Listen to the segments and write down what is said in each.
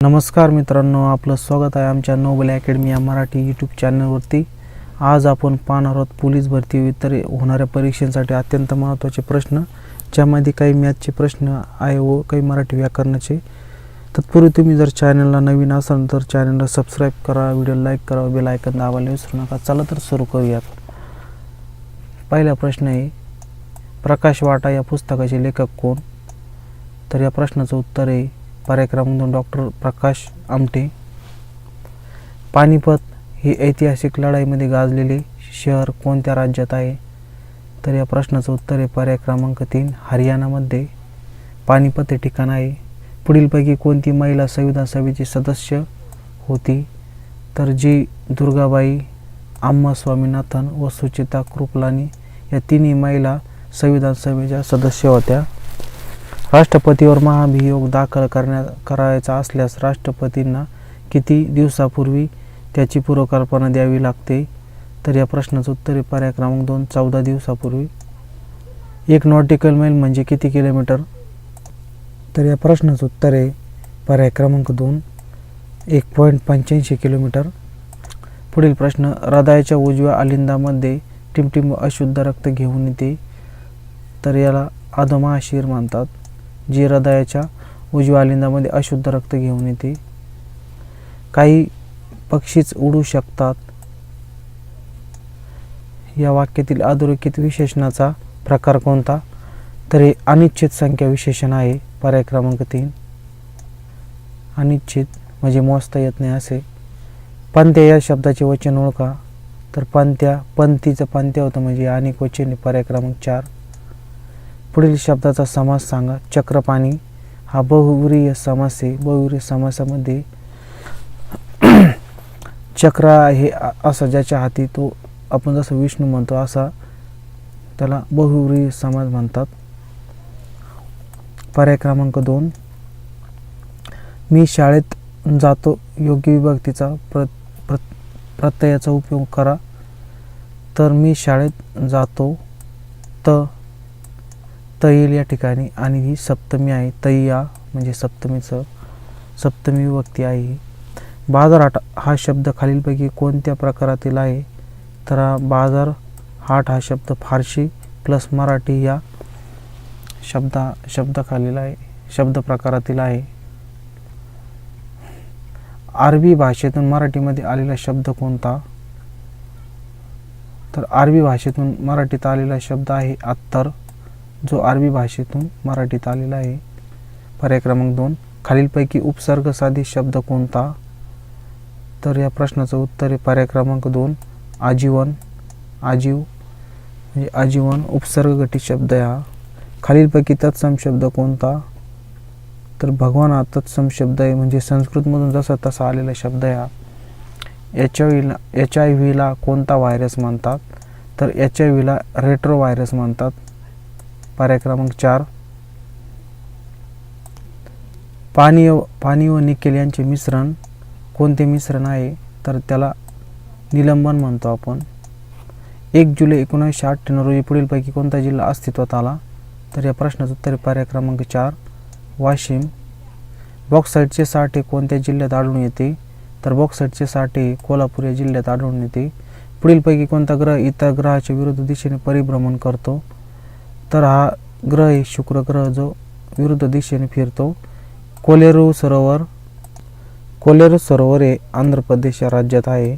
नमस्कार मित्रांनो, आपलं स्वागत आहे आमच्या नोबल अकॅडमी या मराठी यूट्यूब चॅनलवरती। आज आपण पाहणार आहोत पोलीस भरती व इतर होणाऱ्या परीक्षांसाठी अत्यंत महत्त्वाचे प्रश्न, ज्यामध्ये काही मॅथचे प्रश्न आहे व काही मराठी व्याकरणाचे। तत्पूर्वी तुम्ही जर चॅनलला नवीन असाल तर चॅनलला सबस्क्राईब करा, व्हिडिओ लाईक करा, बेल आयकॉन दाबायला विसरू नका। चला तर सुरू करूयात। पहिला प्रश्न आहे, प्रकाश वाटा या पुस्तकाचे लेखक कोण? तर या प्रश्नाचं उत्तर आहे पर्याय क्रमांक 2 डॉक्टर प्रकाश आमटे। पानिपत ही ऐतिहासिक लढाईमध्ये गाजलेले शहर कोणत्या राज्यात आहे? तर या प्रश्नाचं उत्तर आहे पर्याय क्रमांक 3 हरियाणामध्ये पानिपत हे ठिकाण आहे। पुढीलपैकी कोणती महिला संविधान सभेची सदस्य होती? तर जी दुर्गाबाई, आम्मा स्वामीनाथन व सुचिता कृपलानी या तिन्ही महिला संविधान सभेच्या सदस्य होत्या। राष्ट्रपतीवर महाभियोग दाखल करायचा असल्यास राष्ट्रपतींना किती दिवसापूर्वी त्याची पूर्वकल्पना द्यावी लागते? तर या प्रश्नाचं उत्तर आहे पर्याय क्रमांक 2 14 दिवसापूर्वी। एक नॉटिकल मैल म्हणजे किती किलोमीटर? तर या प्रश्नाचं उत्तर आहे पर्याय क्रमांक 2 1.85 किलोमीटर। पुढील प्रश्न, हृदयाच्या उजव्या अलिंदामध्ये टिमटिम अशुद्ध रक्त घेऊन येते, तर याला अधमहाशिर म्हणतात। जी हृदयाच्या उजव्या अलिंदामध्ये अशुद्ध रक्त घेऊन येते। काही पक्षीच उडू शकतात, या वाक्यातील अधोरेखित विशेषणाचा प्रकार कोणता? तर हे अनिश्चित संख्या विशेषण आहे, पर्याय क्रमांक 3 अनिश्चित म्हणजे मोजता येत नाही असे। पंथ्या या शब्दाचे वचन ओळखा, तर पंथीचं पंथ्या होतं म्हणजे अनेक वचन, पर्याय क्रमांक 4। पुढील शब्दाचा समास सांगा। चक्रपाणी हा बहुव्रीही समास आहे। बहुव्रीही समासामध्ये चक्र हे असा ज्याच्या हाती तो आपण जसं विष्णू म्हणतो असा त्याला बहुव्रीही समास म्हणतात, पर्याय क्रमांक 2। मी शाळेत जातो योग्य विभक्तीचा प्रत्ययाचा उपयोग करा, तर मी शाळेत जातो त येईल या ठिकाणी आणि ही सप्तमी आहे। तय्या म्हणजे सप्तमी विभक्ती आहे। बाजारहाट हा शब्द खालीलपैकी कोणत्या प्रकारातील आहे? तर बाजारहाट हा शब्द फारसी प्लस मराठी या शब्द प्रकारातील आहे। अरबी भाषेतून मराठीमध्ये आलेला शब्द कोणता? तर अरबी भाषेतून मराठीत आलेला शब्द आहे अत्तर, जो अरबी भाषेतून मराठीत आलेला आहे, पर्याय क्रमांक 2। खालीलपैकी उपसर्ग साधित शब्द कोणता? तर या प्रश्नाचं उत्तर आहे पर्याय क्रमांक 2 आजीवन। आजीव म्हणजे आजीवन उपसर्ग घटित शब्द आहे हा। खालीलपैकी तत्सम शब्द कोणता? तर भगवान हा तत्सम शब्द आहे, म्हणजे संस्कृतमधून जसा तसा आलेला शब्द आहे हा। HIV ला कोणता व्हायरस म्हणतात? तर HIV ला रेट्रो व्हायरस म्हणतात, पर्याय क्रमांक 4। पाणी व निकेल यांचे मिश्रण कोणते मिश्रण आहे? तर त्याला निलंबन म्हणतो आपण। 1 जुलै 1998 रोजी पुढीलपैकी कोणता जिल्हा अस्तित्वात आला? तर या प्रश्नाचं उत्तर पर्याय क्रमांक 4 वाशिम। बॉक्साईटचे साठे कोणत्या जिल्ह्यात आढळून येते? तर बॉक्साईटचे साठे कोल्हापूर या जिल्ह्यात आढळून येते। पुढीलपैकी कोणता ग्रह इतर ग्रहाच्या विरुद्ध दिशेने परिभ्रमण करतो? तर हा ग्रह आहे शुक्र ग्रह, जो विरुद्ध दिशेने फिरतो। कोलेरू सरोवर हे आंध्र प्रदेश या राज्यात आहे।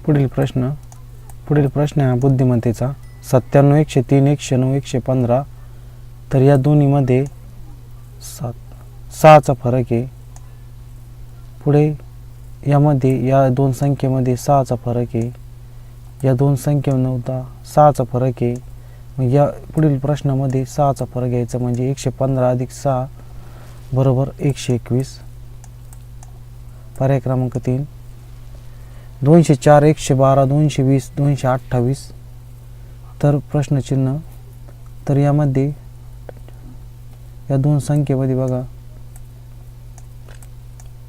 पुढील प्रश्न आहे बुद्धिमत्तेचा। 97 103 109 115, तर या दोन्हीमध्ये 6चा फरक आहे। पुढे यामध्ये या दोन संख्येमध्ये 6चा फरक आहे, या दोन संख्येमध्ये 6चा फरक आहे। मग या पुढील प्रश्नामध्ये 6चा फरक घ्यायचा, म्हणजे 115 अधिक 6 बरोबर 121, पर्याय क्रमांक 3। 204 112 220 228, तर प्रश्नचिन्ह। तर यामध्ये या दोन संख्येमध्ये बघा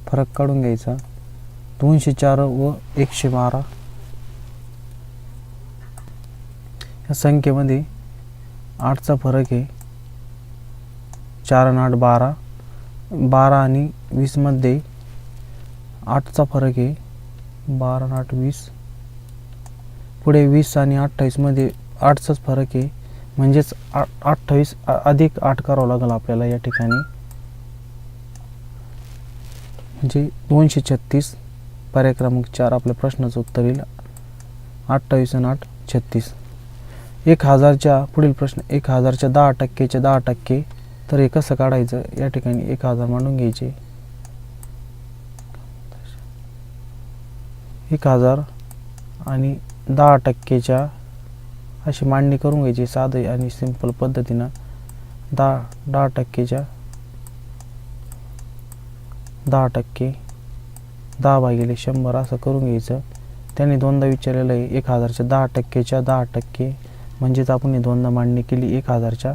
फरक काढून घ्यायचा, 204 व 112 या संख्येमध्ये 8चा फरक आहे, 4 आणि 8 12, 12 आणि 20 मध्ये 8चा फरक आहे. 12 आणि 8 20. पुढे 20 आणि 28 मध्ये 8चाच फरक आहे, म्हणजेच 28 अधिक 8 करावं लागेल आपल्याला या ठिकाणी, म्हणजे 236. पर्याय क्रमांक 4 आपल्या प्रश्नाचं उत्तर येईल. 28 आणि 8 36. 1000च्या पुढील प्रश्न, 1000च्या 10%चे 10%, तर हे कसं काढायचं. या ठिकाणी 1000 मांडून घ्यायचे. 1000 आणि 10%च्या अशी मांडणी करून घ्यायची साधे आणि सिंपल पद्धतीनं. 10%च्या 10%, 10/100 असं करून घ्यायचं. त्यांनी दोनदा विचारलेलं आहे. 1000च्या 10%च्या 10%, म्हणजेच आपण ही दोनदा मांडणी केली 1000च्या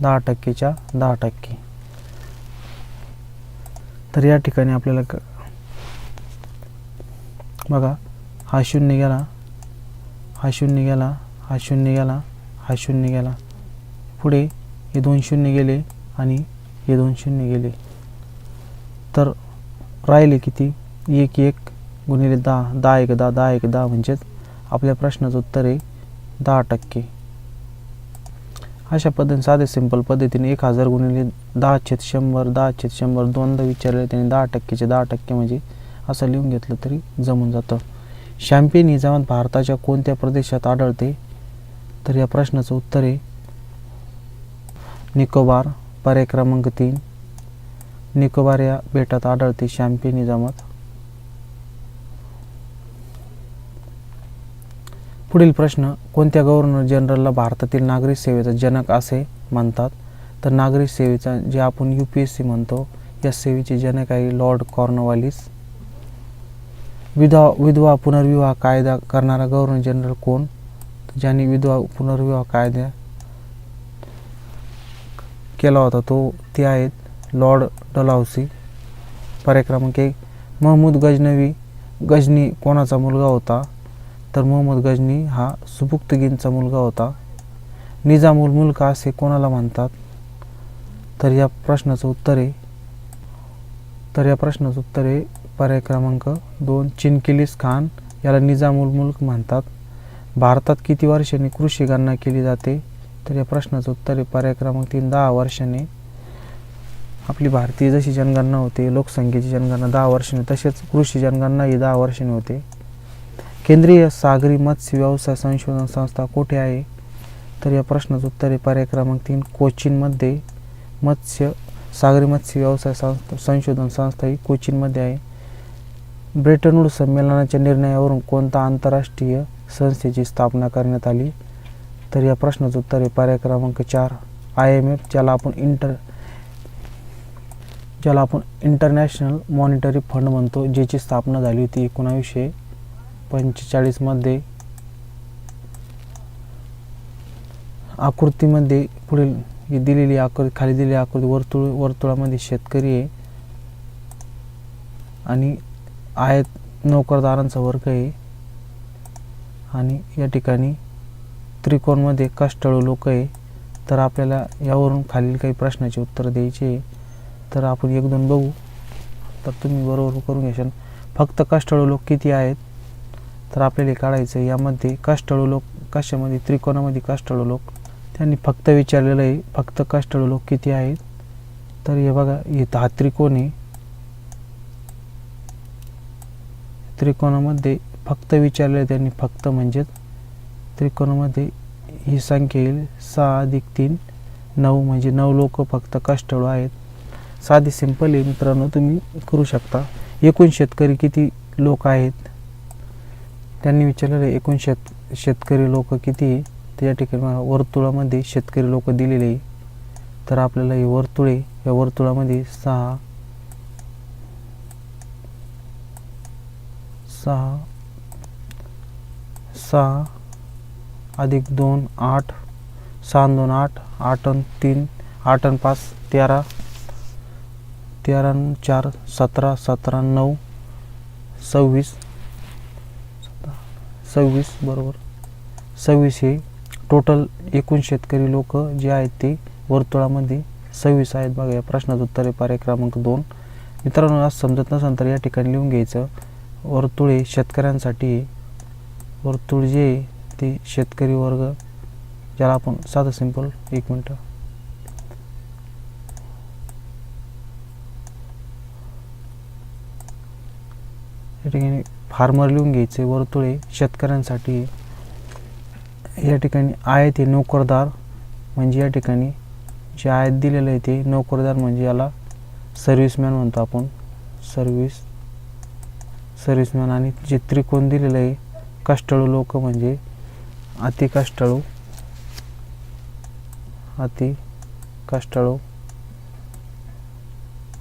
10%च्या 10%. तर या ठिकाणी आपल्याला बघा, हा 0 गेला, हा 0 गेला, हा 0 गेला, हा 0 गेला. पुढे हे 2 0 गेले आणि हे 2 0 गेले. तर राहिले किती. 1 1 गुणिले 10, 10 1 10, 10 1 10, म्हणजेच आपल्या प्रश्नाचं उत्तर आहे 10%. अशा पद्धतीने साधे सिंपल पद्धतीने 1000 गुणिले 10/100, 10/100 दोनदा विचारले त्यांनी. 10%चे 10% म्हणजे असं लिहून घेतलं तरी जमून जातं. शॅम्पेन ही जमात भारताच्या कोणत्या प्रदेशात आढळते. तर या प्रश्नाचं उत्तर आहे निकोबार. पर्याय क्रमांक 3, निकोबार या बेटात आढळते शॅम्पेन ही जमात. पुढील प्रश्न, कोणत्या गव्हर्नर जनरलला भारतातील नागरी सेवेचा जनक असे म्हणतात. तर नागरी सेवेचा जे आपण UPSC म्हणतो, या सेवेचे जनक आहे लॉर्ड कॉर्नवालिस. विधवा पुनर्विवाह कायदा करणारा गव्हर्नर जनरल कोण. ज्यांनी विधवा पुनर्विवाह कायदा केला होता ते आहेत लॉर्ड डलहौसी. पर्याय क्रमांक 1, महमूद गजनी कोणाचा मुलगा होता. तर महमूद गजनी हा सुबुक्तगीनचा मुलगा होता. निजामुल मुल्क असे कोणाला म्हणतात. तर या प्रश्नाचं उत्तर आहे पर्याय क्रमांक 2, चिनकिलीस खान याला निजामुल मुल्क म्हणतात. भारतात किती वर्षांनी कृषी गणना केली जाते. तर या प्रश्नाचं उत्तर आहे पर्याय क्रमांक 3, 10 वर्षांनी. आपली भारतीय जशी जनगणना होते, लोकसंख्येची जनगणना 10 वर्षांनी, तसेच कृषी जनगणना ही 10 वर्षांनी होते. केंद्रीय सागरी मत्स्य व्यवसाय संशोधन संस्था कुठे आहे. तर या प्रश्नाचं उत्तर आहे पर्याय क्रमांक 3, कोचीनमध्ये. सागरी मत्स्य व्यवसाय संशोधन संस्था ही कोचीनमध्ये आहे. ब्रेटन वूड्स संमेलनाच्या निर्णयावरून कोणत्या आंतरराष्ट्रीय संस्थेची स्थापना करण्यात आली. तर या प्रश्नाचं उत्तर आहे पर्याय क्रमांक 4, IMF, ज्याला आपण इंटरनॅशनल मॉनिटरी फंड म्हणतो, ज्याची स्थापना झाली होती 1945 मध्ये. आकृतीमध्ये पुढील दिलेली आकृती, खाली दिलेली आकृती वर्तुळामध्ये शेतकरी आहे आणि नोकरदारांचा वर्ग आहे आणि या ठिकाणी त्रिकोणमध्ये कष्टाळू लोक आहे. तर आपल्याला यावरून खालील काही प्रश्नाची उत्तर द्यायची. तर आपण 1-2 बघू, तर तुम्ही बरोबर करून घ्याल. फक्त कष्टाळू लोक किती आहेत. तर आपल्याला काढायचं यामध्ये कष्टाळू लोक कशामध्ये, त्रिकोणामध्ये कष्टाळू लोक त्यांनी फक्त विचारलेलं आहे, फक्त कष्टाळू लोक किती आहेत. तर हे बघा, हे 10 त्रिकोण आहे. त्रिकोणामध्ये फक्त विचारले त्यांनी, फक्त म्हणजेच त्रिकोणामध्ये ही संख्या येईल 6 अधिक 3 9, म्हणजे 9 लोक फक्त कष्टाळू आहेत. साधी सिंपल आहे मित्रांनो, तुम्ही करू शकता. एकूण शेतकरी किती लोक आहेत त्यांनी विचारलेलं आहे. एकूण शेतकरी लोक किती आहे. तर या ठिकाणी वर्तुळामध्ये शेतकरी लोक दिलेले आहे. तर आपल्याला हे वर्तुळ आहे, या वर्तुळामध्ये 6 अधिक 2 8, 6 2 8, 8 3 8 5 13, 13 4 17, 17 9 26 बरोबर 26 हे टोटल एकूण शेतकरी लोक जे आहेत ते वर्तुळामध्ये 26 आहेत बघा. या प्रश्नाचं उत्तर आहे पर्याय क्रमांक 2. मित्रांनो, आज समजत नसेल तर या ठिकाणी लिहून घ्यायचं. वर्तुळे शेतकऱ्यांसाठी, वर्तुळ जे ते शेतकरी वर्ग, ज्याला आपण साधं सिंपल, एक मिनटं, या ठिकाणी फार्मर लिहून घ्यायचे. वर्तुळे शेतकऱ्यांसाठी. या ठिकाणी आयत हे नोकरदार, म्हणजे या ठिकाणी जे आयत दिलेलं आहे ते नोकरदार, म्हणजे याला सर्व्हिसमॅन म्हणतो आपण, सर्व्हिसमॅन. आणि जे त्रिकोण दिलेलं आहे कष्टाळू लोक, म्हणजे अति कष्टाळू,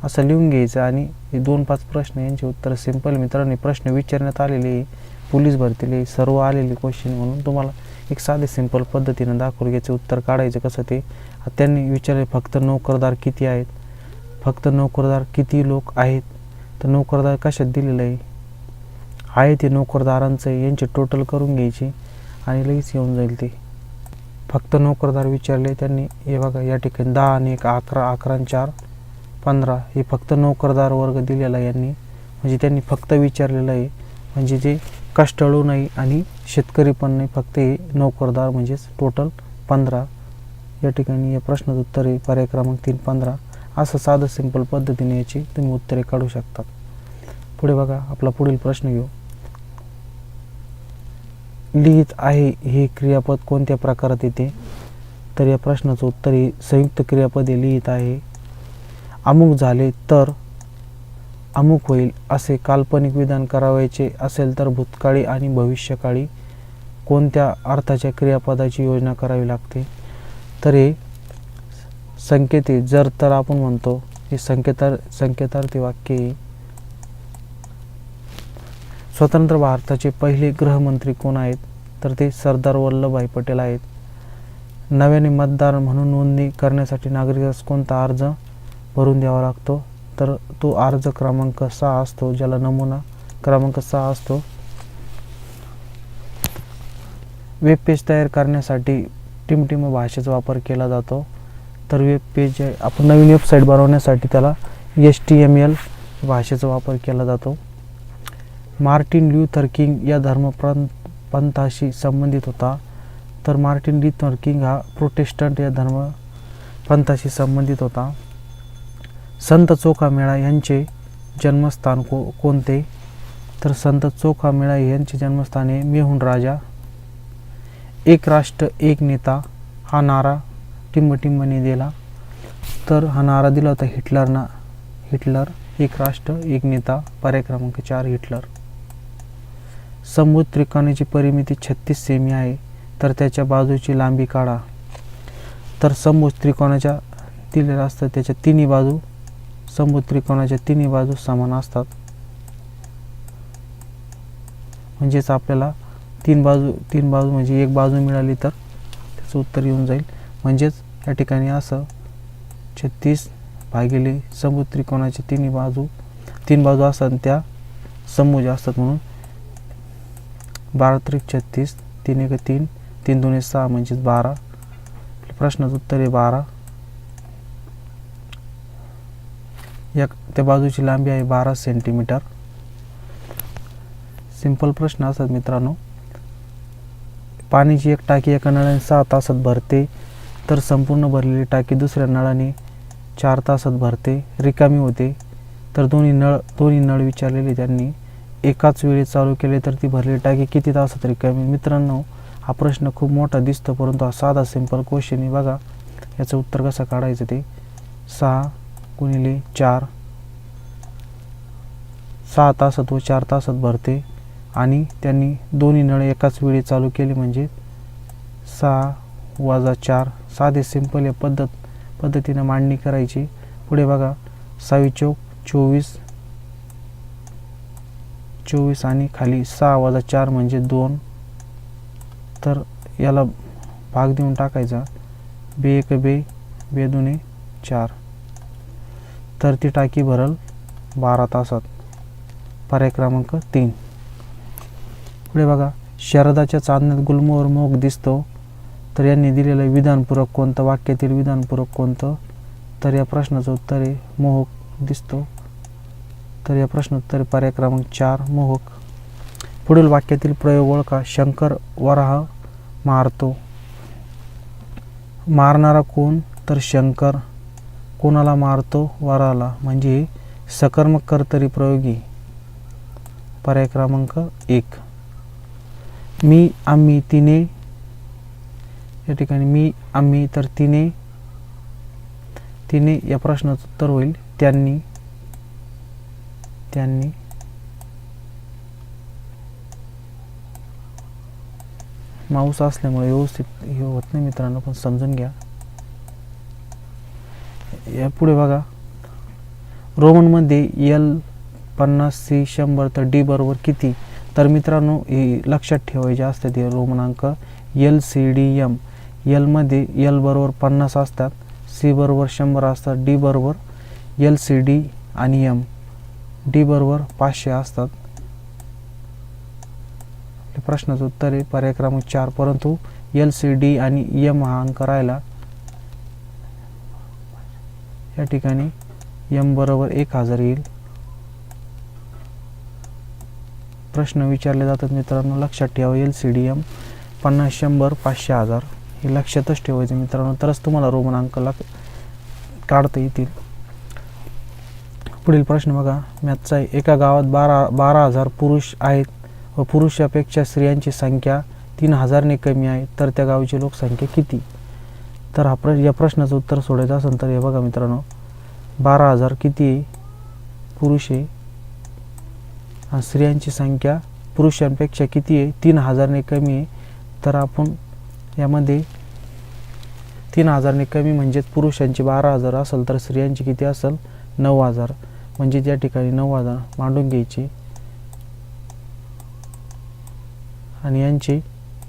असं लिहून घ्यायचं. आणि हे 2-5 प्रश्न, यांचे उत्तर सिंपल. मित्रांनो, प्रश्न विचारण्यात आलेले पोलीस भरतीले सर्व आलेले क्वेश्चन, म्हणून तुम्हाला एक साधे सिंपल पद्धतीनं दाखवून घ्यायचं उत्तर काढायचं कसं ते. त्यांनी विचारले फक्त नोकरदार किती आहेत, फक्त नोकरदार किती लोक आहेत. तर नोकरदार कशात दिलेलं आहे ते नोकरदारांचं आहे, यांचे टोटल करून घ्यायची आणि लगेच येऊन जाईल ते. फक्त नोकरदार विचारले त्यांनी. हे बघा, या ठिकाणी 10 आणि 1 11, 11 आणि 4 15, हे फक्त नोकरदार वर्ग दिलेला आहे यांनी, म्हणजे त्यांनी फक्त विचारलेलं आहे. म्हणजे जे कष्टाळू नाही आणि शेतकरी पण नाही, फक्त हे नोकरदार, म्हणजेच टोटल 15. या ठिकाणी या प्रश्नाचं उत्तर आहे पर्याय क्रमांक 3 15. असं साधं सिंपल पद्धतीने याची तुम्ही उत्तरे काढू शकता. पुढे बघा, आपला पुढील प्रश्न घेऊ. लिहित आहे हे क्रियापद कोणत्या प्रकारात येते. तर या प्रश्नाचं उत्तर हे संयुक्त क्रियापद हे लिहित आहे. अमुक झाले तर अमुक होईल असे काल्पनिक विधान करावयाचे असेल तर भूतकाळी आणि भविष्यकाळी कोणत्या अर्थाच्या क्रियापदाची योजना करावी लागते. तर हे संकेती, जर तर आपण म्हणतो, हे संकेतार्थी वाक्य आहे. स्वतंत्र भारताचे पहिले गृहमंत्री कोण आहेत. तर ते सरदार वल्लभभाई पटेल आहेत. नव्याने मतदार म्हणून नोंदणी करण्यासाठी नागरिकास कोणता अर्ज भरून द्यावा लागतो. तर तो अर्ज क्रमांक 6 असतो, ज्याला नमुना क्रमांक 6 असतो. वेब पेज तयार करण्यासाठी टिमटिम भाषेचा वापर केला जातो. तर वेब पेज आपण नवीन वेबसाईट बनवण्यासाठी त्याला HTML भाषेचा वापर केला जातो. मार्टिन ल्यूथर किंग या धर्मपंथाशी संबंधित होता. तर मार्टिन ल्यूथर किंग हा प्रोटेस्टंट या धर्मपंथाशी संबंधित होता. संत चोखामेळा यांचे जन्मस्थान कोणते. तर संत चोखामेळा यांचे जन्मस्थान आहे मेहुण राजा. एक राष्ट्र एक नेता हा नारा टिंबटिंबने दिला. तर हा नारा दिला होता हिटलर. एक राष्ट्र एक नेता, पर्याय क्रमांक 4 हिटलर. समभुज त्रिकोणाची परिमिती 36 सेमी आहे. तर त्याच्या बाजूची लांबी काढा. तर समभुज त्रिकोणाच्या दिलेलं असतं, त्याच्या तिन्ही बाजू, समभुज त्रिकोणाच्या तिन्ही बाजू समान असतात. म्हणजेच आपल्याला तीन बाजू म्हणजे एक बाजू मिळाली तर त्याचं उत्तर येऊन जाईल. म्हणजेच या ठिकाणी असं 36 भागिले समभुज त्रिकोणाच्या तीन बाजू असतात, त्या समभुज असतात, म्हणून 12 त्रिक 36, 3 एक 3, 3 2 6, म्हणजेच 12. प्रश्नाचं उत्तर आहे 12. त्या बाजूची लांबी आहे 12 सेंटीमीटर. सिंपल प्रश्न असतात मित्रांनो. पाण्याची एक टाकी एका नळाने 6 तासात भरते. तर संपूर्ण भरलेली टाकी दुसऱ्या नळाने 4 तासात भरते, रिकामी होते. तर दोन्ही नळ विचारलेले त्यांनी एकाच वेळी चालू केले तर ती भरलेली टाकी किती तासात रिकामी. मित्रांनो, हा प्रश्न खूप मोठा दिसतो, परंतु हा साधा सिंपल क्वेश्चन आहे. बघा याचं उत्तर कसं काढायचं ते. 6 गुणिले 4, 6 तासात व 4 तासात भरते. आणि त्यांनी दोन्ही नळे एकाच वेळी चालू केले, म्हणजे 6 वजा 4. साधे सिंपल या पद्धतीने मांडणी करायची. पुढे बघा, 6 चौक 24 आणि खाली 6 वजा 4 म्हणजे 2. तर याला भाग देऊन टाकायचा. 2 1 2, 2 2 4. तर ती टाकी भरल 12 तासात, पर्याय क्रमांक 3. पुढे बघा, शरदाच्या चांदण्यात गुलमोहर मोग दिसतो. तर यांनी दिलेलं विधानपूरक कोणतं, वाक्यातील विधानपूरक कोणतं. तर या प्रश्नाचं उत्तर आहे मोहक दिसतो. तर या प्रश्नोत्तर पर्याय क्रमांक 4 मोहक. पुढील वाक्यातील प्रयोग ओळखा. शंकर वराह मारतो. मारणारा कोण? तर शंकर. कोणाला मारतो? वराहाला. म्हणजे सकर्मक कर्तरी प्रयोगी. पर्याय क्रमांक 1. मी, आम्ही, तिने. या ठिकाणी मी, आम्ही तर तिने. तिने या प्रश्नाचं उत्तर होईल त्यांनी. त्यांनी. माऊस असल्यामुळे व्यवस्थित हे होत नाही मित्रांनो, पण समजून घ्या. या पुढे बघा. रोमनमध्ये L 50, C 100 तर D बरोबर किती? तर मित्रांनो हे लक्षात ठेवायचे असतात हे रोमनांक. L C D M. L मध्ये L बरोबर 50 असतात, C बरोबर 100 असतात, D बरोबर L C D आणि M. D बरोबर 500 असतात. प्रश्नाचं उत्तर आहे पर्याय क्रमांक 4. परंतु L C D आणि M हा अंक राहिला. या ठिकाणी M बरोबर 1000 येईल. प्रश्न विचारले जातात मित्रांनो, लक्षात ठेवा. L C D M 50, 100, 500, 1000 हे लक्षातच ठेवायचं मित्रांनो, तरच तुम्हाला रोमन अंक काढता येतील. पुढील प्रश्न बघा. मॅथचा आहे. एका गावात 12,000 पुरुष आहेत व पुरुषापेक्षा स्त्रियांची संख्या 3,000 ने कमी आहे, तर त्या गावची लोकसंख्या किती? तर या प्रश्नाचं उत्तर सोडायचं असेल तर हे बघा मित्रांनो, 12,000 किती आहे? पुरुष आहे. आणि स्त्रियांची संख्या पुरुषांपेक्षा किती आहे? 3,000 ने कमी आहे. तर आपण यामध्ये 3,000 ने कमी म्हणजे पुरुषांची 12,000 असेल तर स्त्रियांची किती असेल? 9,000. म्हणजे त्या ठिकाणी 9,000 मांडून घ्यायची आणि यांची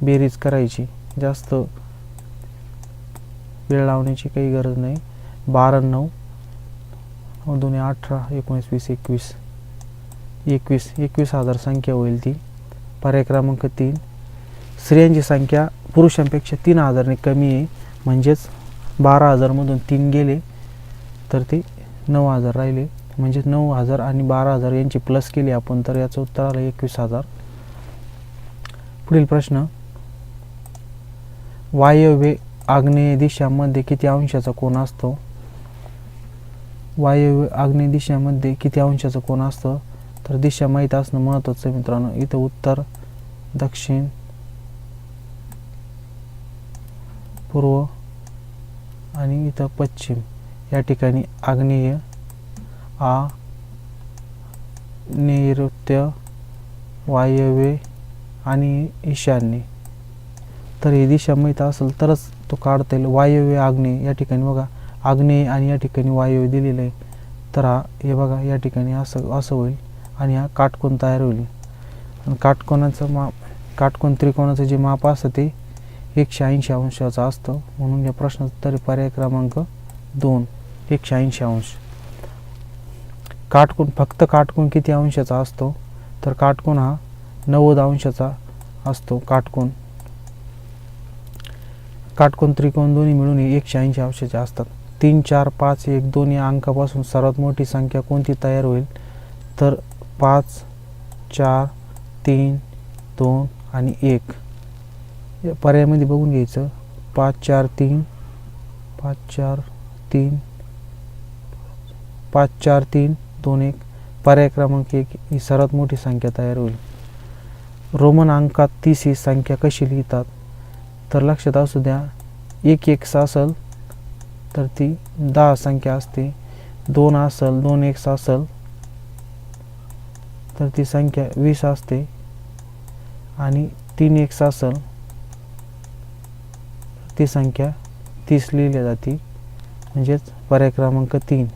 बेरीज करायची. जास्त वेळ लावण्याची काही गरज नाही. 12, 9, 2, 18, 19, 20, 21,000 संख्या होईल ती. पर्याय क्रमांक 3. स्त्रियांची संख्या पुरुषांपेक्षा 3,000 ने कमी आहे, म्हणजेच 12,000 मधून 3 गेले तर ते 9,000 राहिले. म्हणजे 9,000 आणि 12,000 यांची प्लस केली आपण तर याचं उत्तर आलं 21,000. पुढील प्रश्न. वायव्य आग्नेय दिशामध्ये किती अंशाचा कोन असतो? वायव्य आग्नेय दिशामध्ये किती अंशाचा कोन असतो? तर दिशा माहीत असणं महत्त्वाचं आहे मित्रांनो. इथं उत्तर, दक्षिण, पूर्व आणि इथं पश्चिम. या ठिकाणी आग्नेय, नैऋत्य, वायव्य आणि ईशान्य. तर ही दिशा माहीत असेल तरच तो काढता येईल. वायव्य, आग्नेय. या ठिकाणी बघा आग्नेय आणि या ठिकाणी वायव्य दिलेलं आहे. तर हा हे बघा या ठिकाणी असं होईल आणि हा काटकोन तयार होईल. आणि काटकोन त्रिकोणाचं जे माप असतं ते 180 अंशाचं असतं. म्हणून या प्रश्नाचं उत्तर पर्याय क्रमांक 2 180 अंश. फक्त काटकोन किती अंशाचा असतो? तर काटकोन हा 90 अंशाचा असतो. काटकोन त्रिकोण दोन्ही मिळून 180 अंशाचे असतात. 3, 4, 5, 1, 2 या अंकापासून सर्वात मोठी संख्या कोणती तयार होईल? तर 5, 4, 3, 2 आणि 1 या पर्यायामध्ये बघून घ्यायचं. 5, 4, 3, 5, 4, 3, 5, 4, 3, 2, 1. पर्याय क्रमांक 1 ही सर्वात मोठी संख्या तयार होईल. रोमन अंकात 30 ही संख्या कशी लिहितात? तर लक्षात असू द्या, 1 1 असेल तर ती 10 संख्या असते. 2 असेल, 2 1 असेल तर ती संख्या 20 असते. आणि 3 1 असेल ती संख्या 30 लिहिली जाते. म्हणजेच पर्याय क्रमांक 3.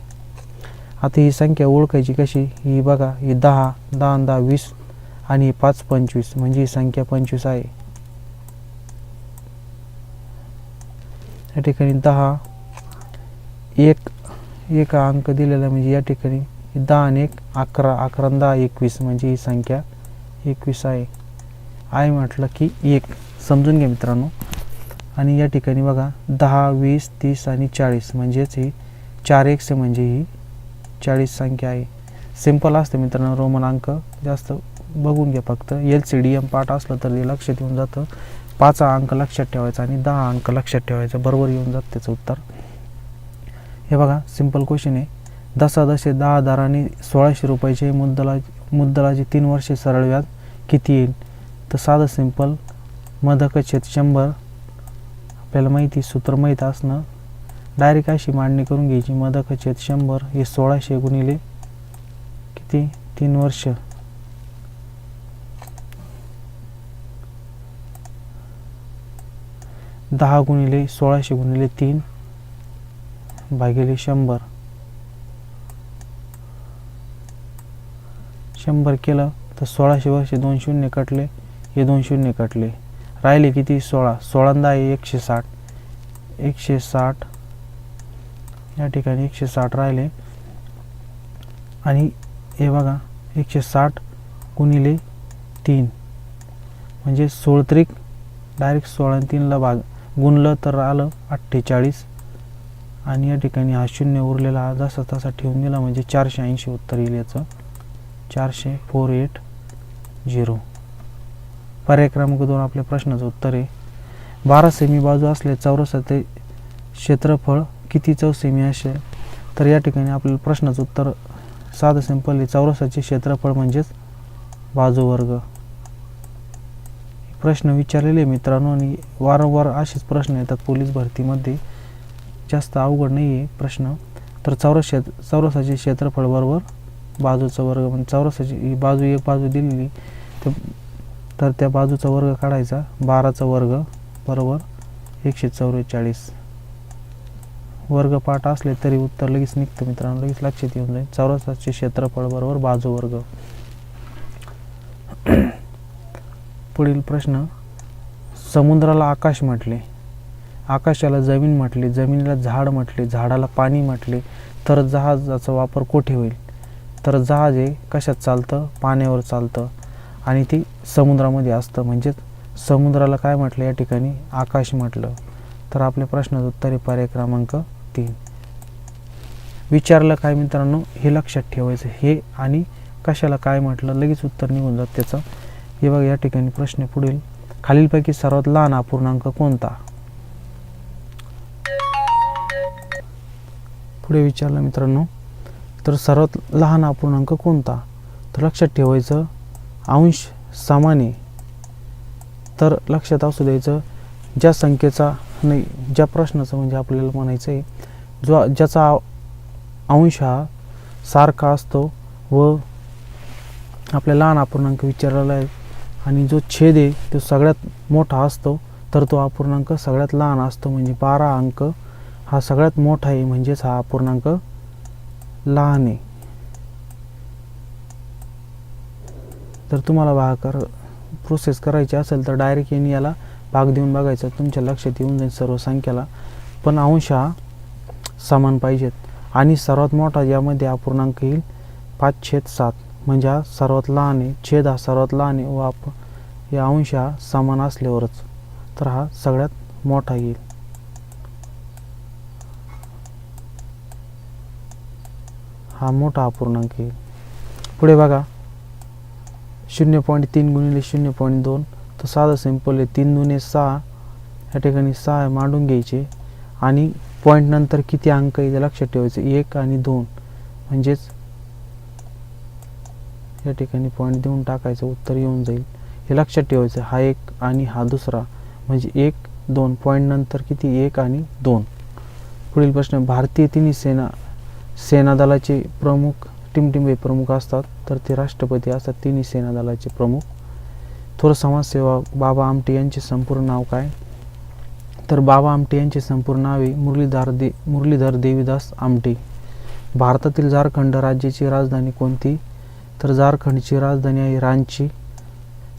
आता ही संख्या ओळखायची कशी? ही बघा, ही 10, 10 10 20 आणि 5 25 म्हणजे ही संख्या 25 आहे. या ठिकाणी 10 एक अंक दिलेला म्हणजे या ठिकाणी 10 आणि 1 11, 11 आणि 10 21 म्हणजे ही संख्या 21 आहे म्हटलं की 1 समजून घ्या मित्रांनो. आणि या ठिकाणी बघा 10 20 30 आणि 40 म्हणजेच ही 4x म्हणजे ही 40 संख्या आहे. सिंपल असते मित्रांनो, रोमन अंक जास्त बघून घ्या. फक्त LCDM पाठ असलं तर ते लक्षात येऊन जातं. 5 अंक लक्षात ठेवायचा आणि 10 अंक लक्षात ठेवायचा, बरोबर येऊन जातं त्याचं उत्तर. हे बघा सिंपल क्वेश्चन आहे. दशादशे 10 दराने 1600 रुपयाचे मुद्दलाचे 3 वर्षे सरळ व्याज किती येईल? तर साधं सिंपल, मदकछेद 100, आपल्याला माहिती सूत्र माहीत असणं, डायरेक्ट अशी मांडणी करून घ्यायची. मदकछेद 100 हे 1600 गुणिले किती 3 वर्ष, 10 गुणिले 1600 गुणिले 3 भागिले 100. 100 केलं तर 1600 वर्षे 2 शून्य कटले, हे 2 शून्य कटले, राहिले किती 16. 16 आहे 160, 160 या ठिकाणी 160 राहिले. आणि हे बघा 160 गुणिले 3 म्हणजे 16 डायरेक्ट 16 आणि 3ला गुणलं तर आलं 48. आणि या ठिकाणी हा शून्य उरलेला हा जसा तसा ठेवून दिला म्हणजे 480 उत्तर येईल याचं. 480. पर्याय क्रमांक 2 आपल्या प्रश्नाचं उत्तर आहे. 12 सेमी बाजू असले चौरसाचे क्षेत्रफळ किती चौसेमी असेल? तर या ठिकाणी आपल्याला प्रश्नाचं उत्तर साधं सिंपल आहे. चौरसाचे क्षेत्रफळ म्हणजेच बाजू वर्ग. प्रश्न विचारलेले मित्रांनो आणि वारंवार असेच प्रश्न येतात पोलीस भरतीमध्ये, जास्त अवघड नाही आहे प्रश्न. तर चौरसाचे क्षेत्रफळ बरोबर बाजूचा वर्ग, म्हणजे चौरसाची बाजू एक बाजू दिलेली तर त्या बाजूचा वर्ग काढायचा. 12चा वर्ग बरोबर 144. वर्ग पाठ असले तरी उत्तर लगेच निघतं मित्रांनो, लगेच लक्षात येऊन जाईल. चौरसाचे क्षेत्रफळ बरोबर बाजू वर्ग. पुढील प्रश्न, समुद्राला आकाश म्हटले, आकाशाला जमीन म्हटले, जमिनीला झाड म्हटले, झाडाला पाणी म्हटले, तर जहाजाचा वापर कोठे होईल? तर जहाज हे कशात चालतं? पाण्यावर चालतं आणि ते समुद्रामध्ये असतं, म्हणजेच समुद्राला काय म्हटलं या ठिकाणी? आकाश म्हटलं. तर आपल्या प्रश्नाचं उत्तर आहे पर्याय क्रमांक 3. विचारलं काय मित्रांनो हे लक्षात ठेवायचं, हे आणि कशाला काय म्हटलं लगेच उत्तर निघून जात त्याचं. हे बघा या ठिकाणी प्रश्न पुढील, खालीलपैकी सर्वात लहान अपूर्णांक कोणता? पुढे विचारलं मित्रांनो, तर सर्वात लहान अपूर्णांक कोणता? तर लक्षात ठेवायचं अंश समान तर लक्षात असू द्यायचं ज्या संख्येचा नाही, ज्या प्रश्नाचं म्हणजे आपल्याला म्हणायचं आहे ज्याचा अंश हा सारखा असतो व आपल्या लहान अपूर्णांक विचारलेला आहे आणि जो छेद आहे तो सगळ्यात मोठा असतो, तर तो अपूर्णांक सगळ्यात लहान असतो. म्हणजे 12 अंक हा सगळ्यात मोठा आहे, म्हणजेच हा अपूर्णांक लहान आहे. जर तुम्हाला भागाकार प्रोसेस करायची असेल तर डायरेक्ट याला भाग देऊन बघायचा, तुमच्या लक्षात येऊन जाईल सर्व संख्याला. पण अंश हा समान पाहिजेत आणि सर्वात मोठा यामध्ये अपूर्णांक येईल 5/7, म्हणजे हा सर्वात लहान आहे, छेद हा सर्वात लहान आहे व या अंश हा समान असल्यावरच तर हा सगळ्यात मोठा येईल. हा मोठा अपूर्णांक येईल. पुढे बघा 0.3 गुणिले 0.2, तर साधं सिंपल आहे. 3 दुने 6, या ठिकाणी 6 मांडून घ्यायचे आणि पॉईंट नंतर किती अंक आहे ते लक्षात ठेवायचे, 1 आणि 2, म्हणजेच या ठिकाणी पॉईंट देऊन टाकायचं, उत्तर येऊन जाईल. हे लक्षात ठेवायचं, हा एक आणि हा दुसरा, म्हणजे 1 2 पॉईंट नंतर किती 1 आणि 2. पुढील प्रश्न, भारतीय तिन्ही सेना दलाचे प्रमुख टिमटिमे प्रमुख असतात, तर ते राष्ट्रपती असतात तिन्ही सेना दलाचे प्रमुख. थोर समाजसेवक बाबा आमटे यांचे संपूर्ण नाव काय? तर बाबा आमटे यांचे संपूर्ण नाव आहे मुरलीधर देवीदास आमटे. भारतातील झारखंड राज्याची राजधानी कोणती? तर झारखंडची राजधानी आहे रांची.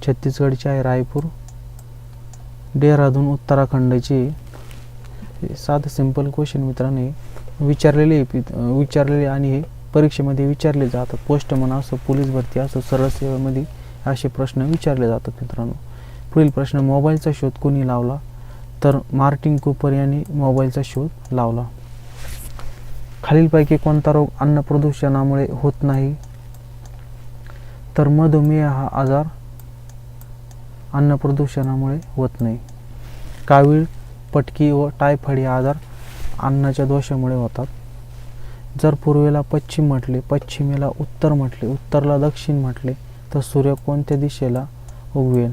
छत्तीसगडची आहे रायपूर. डेहराडून उत्तराखंडची. साधं सिंपल क्वेश्चन मित्रांनो विचारलेले आणि हे परीक्षेमध्ये विचारले जातात. पोस्टमन असो, पोलीस भरती असो, सरळ सेवेमध्ये असे प्रश्न विचारले जातात मित्रांनो. पुढील प्रश्न, मोबाईलचा शोध कोणी लावला? तर मार्टिन कूपर यांनी मोबाईलचा शोध लावला. खालीलपैकी कोणता रोग अन्न प्रदूषणामुळे होत नाही? तर मधुमेह हा आजार अन्न प्रदूषणामुळे होत नाही. कावीळ, पटकी व टायफॉइड हे आजार अन्नाच्या दोषामुळे होतात. जर पूर्वेला पश्चिम म्हटले, पश्चिमेला उत्तर म्हटले, उत्तरला दक्षिण म्हटले तर सूर्य कोणत्या दिशेला उगवेल?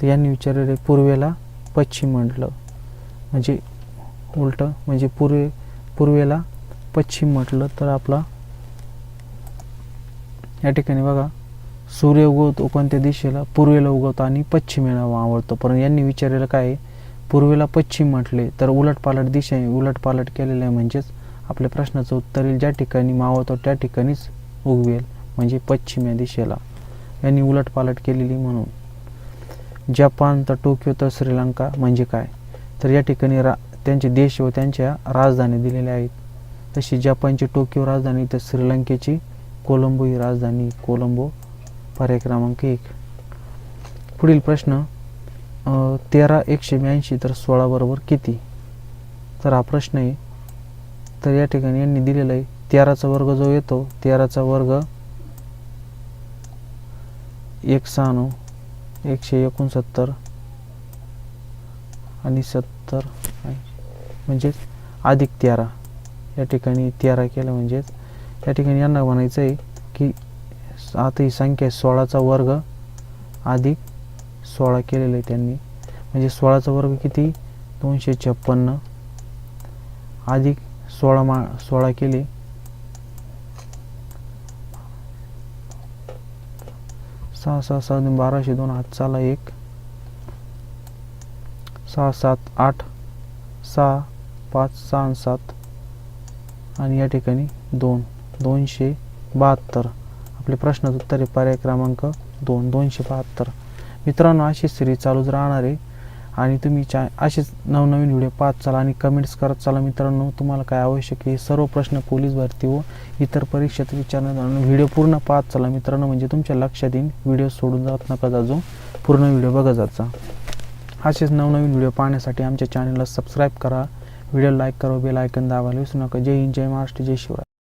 तर यांनी विचारलेले पूर्वेला पश्चिम म्हटलं म्हणजे उलटं, म्हणजे पूर्वेला पश्चिम म्हटलं तर आपला या ठिकाणी बघा सूर्य उगवतो कोणत्या दिशेला? पूर्वेला उगवतो आणि पश्चिमेला मावळतो. पण यांनी विचारलेलं काय आहे? पूर्वेला पश्चिम म्हटले तर उलटपालट दिशा आहे, उलटपालट केलेलं आहे म्हणजेच आपल्या प्रश्नाचं उत्तर येईल ज्या ठिकाणी मावळतो त्या ठिकाणीच उगवेल म्हणजे पश्चिम या दिशेला. यांनी उलटपालट केलेली म्हणून. जपान तर टोकियो तर श्रीलंका म्हणजे काय? तर या ठिकाणी त्यांचे देश व त्यांच्या राजधानी दिलेल्या आहेत. तशी जपानची टोकियो राजधानी तर श्रीलंकेची कोलंबो ही राजधानी. कोलंबो पर्याय क्रमांक 1. पुढील प्रश्न 13 182 तर 16 बरोबर किती? तर हा प्रश्न आहे. तर या ठिकाणी यांनी दिलेला आहे 13चा वर्ग जो येतो 13चा वर्ग 196 169 आणि 70 म्हणजेच अधिक 13. या ठिकाणी 13 केलं म्हणजेच या ठिकाणी यांना म्हणायचं आहे की आता ही संख्या 16चा वर्ग अधिक 16 केलेलं आहे त्यांनी. म्हणजे 16चा वर्ग किती? 256 अधिक 16 केले 6 6 6 1202 हात चाला 1 6 7 8 6 5 6 7 आणि या ठिकाणी 2 272. आपले प्रश्नाचं उत्तर आहे पर्याय क्रमांक 2 272. मित्रांनो अशी सिरीज चालूच राहणार आहे आणि तुम्ही असेच नवनवीन व्हिडिओ पाहत चाला आणि कमेंट्स करत चाला. मित्रांनो तुम्हाला काय आवश्यक आहे सर्व प्रश्न पोलीस भरती व इतर परीक्षेत विचारण्यात व्हिडिओ पूर्ण पाहत चाला मित्रांनो, म्हणजे तुमच्या लक्षात येईल. व्हिडिओ सोडून जात नका जाजो, पूर्ण व्हिडिओ बघत जायचा. असेच नवनवीन व्हिडिओ पाहण्यासाठी आमच्या चॅनलला सबस्क्राईब करा, व्हिडिओ लाईक करा, बेल आयकॉन दाबायला विसरू नका. जय हिंद, जय महाराष्ट्र, जय शिवराय.